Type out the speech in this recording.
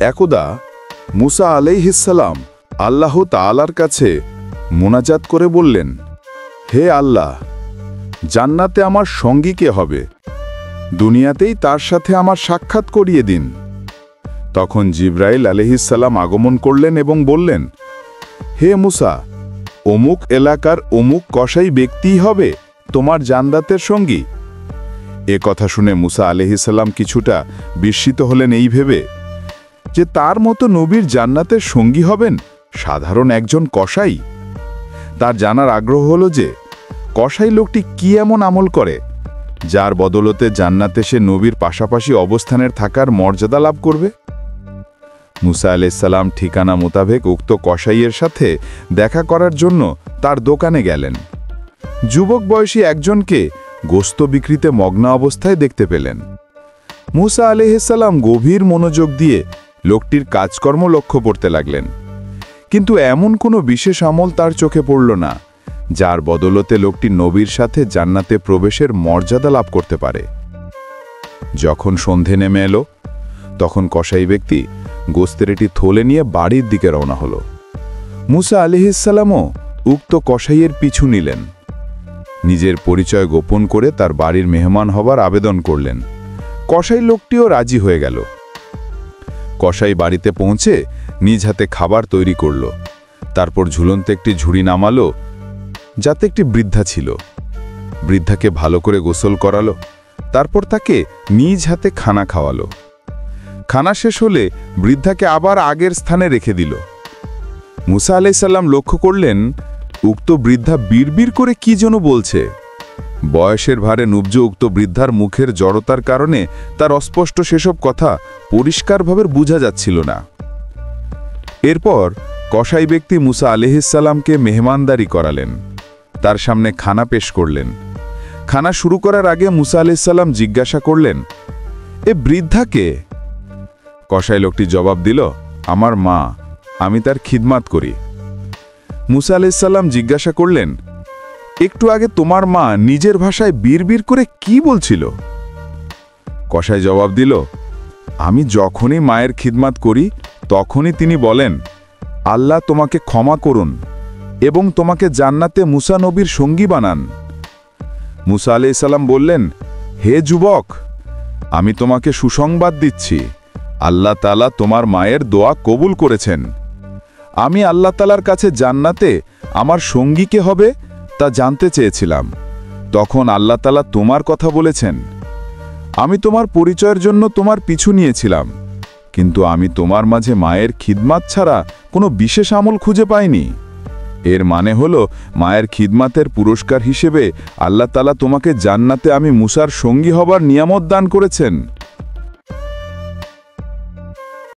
একদা মুসা আলাইহিসসালাম আল্লাহ তাআলার কাছে মোনাজাত করে বললেন, হে আল্লাহ, জান্নাতে আমার সঙ্গী কে হবে? দুনিয়াতেই তার সাথে আমার সাক্ষাৎ করিয়ে দিন। তখন জিবরাইল আলাইহিসসালাম আগমন করলেন এবং বললেন, হে মুসা, অমুক এলাকার অমুক কসাই ব্যক্তিই হবে তোমার জান্নাতের সঙ্গী। এ কথা শুনে মুসা আলাইহিসসালাম কিছুটা বিস্মিত হলেন এই ভেবে যে তার মতো নবীর জান্নাতের সঙ্গী হবেন সাধারণ একজন কসাই। তার জানার আগ্রহ হল যে কসাই লোকটি কি এমন আমল করে যার বদলতে জান্নাতে সে নবীর পাশাপাশি অবস্থানের থাকার মর্যাদা লাভ করবে। মুসা আলাইহিসসালাম ঠিকানা মোতাবেক উক্ত কসাইয়ের সাথে দেখা করার জন্য তার দোকানে গেলেন। যুবক বয়সী একজনকে গোস্ত বিক্রিতে মগ্ন অবস্থায় দেখতে পেলেন। মুসা আলাইহিসসালাম গভীর মনোযোগ দিয়ে লোকটির কাজকর্ম লক্ষ্য করতে লাগলেন, কিন্তু এমন কোনো বিশেষ আমল তার চোখে পড়ল না যার বদলতে লোকটি নবীর সাথে জান্নাতে প্রবেশের মর্যাদা লাভ করতে পারে। যখন সন্ধে নেমে এলো, তখন কসাই ব্যক্তি গোস্তের একটি থলে নিয়ে বাড়ির দিকে রওনা হল। মুসা আলাইহিসসালামও উক্ত কসাইয়ের পিছু নিলেন। নিজের পরিচয় গোপন করে তার বাড়ির মেহমান হবার আবেদন করলেন। কসাই লোকটিও রাজি হয়ে গেল। কসাই বাড়িতে পৌঁছে নিজ হাতে খাবার তৈরি করল। তারপর ঝুলন্ত একটি ঝুড়ি নামালো যাতে একটি বৃদ্ধা ছিল। বৃদ্ধাকে ভালো করে গোসল করালো, তারপর তাকে নিজ হাতে খানা খাওয়ালো। খানা শেষ হলে বৃদ্ধাকে আবার আগের স্থানে রেখে দিল। মুসা আলাইহিসসালাম লক্ষ্য করলেন উক্ত বৃদ্ধা বিড়বিড় করে কি যেন বলছে। বয়সের ভারে নুব্জ উক্ত বৃদ্ধার মুখের জড়তার কারণে তার অস্পষ্ট সেসব কথা পরিষ্কারভাবে বোঝা যাচ্ছিল না। এরপর কসাই ব্যক্তি মুসা আলাইহিসসালামকে মেহমানদারি করালেন, তার সামনে খানা পেশ করলেন। খানা শুরু করার আগে মুসা আলাইহিসসালাম জিজ্ঞাসা করলেন, এ বৃদ্ধা কে? কসাই লোকটি জবাব দিল, আমার মা, আমি তার খিদমাত করি। মুসা আলাইহিসসালাম জিজ্ঞাসা করলেন, একটু আগে তোমার মা নিজের ভাষায় বিড়বিড় করে কি বলছিল? কসাই জবাব দিল, আমি যখনই মায়ের খিদমাত করি তখনই তিনি বলেন, আল্লাহ তোমাকে ক্ষমা করুন এবং তোমাকে জান্নাতে মুসা নবীর সঙ্গী বানান। মুসা আলাইহিসসালাম বললেন, হে যুবক, আমি তোমাকে সুসংবাদ দিচ্ছি, আল্লাহ তাআলা তোমার মায়ের দোয়া কবুল করেছেন। আমি আল্লাহ তাআলার কাছে জান্নাতে আমার সঙ্গী কে হবে তা জানতে চেয়েছিলাম, তখন আল্লাহ তাআলা তোমার কথা বলেছেন। আমি তোমার পরিচয়ের জন্য তোমার পিছু নিয়েছিলাম, কিন্তু আমি তোমার মাঝে মায়ের খিদমাত ছাড়া কোনো বিশেষ আমল খুঁজে পাইনি। এর মানে হলো মায়ের খিদমাতের পুরস্কার হিসেবে আল্লাহ তাআলা তোমাকে জান্নাতে আমি মুসার সঙ্গী হবার নিয়ামত দান করেছেন।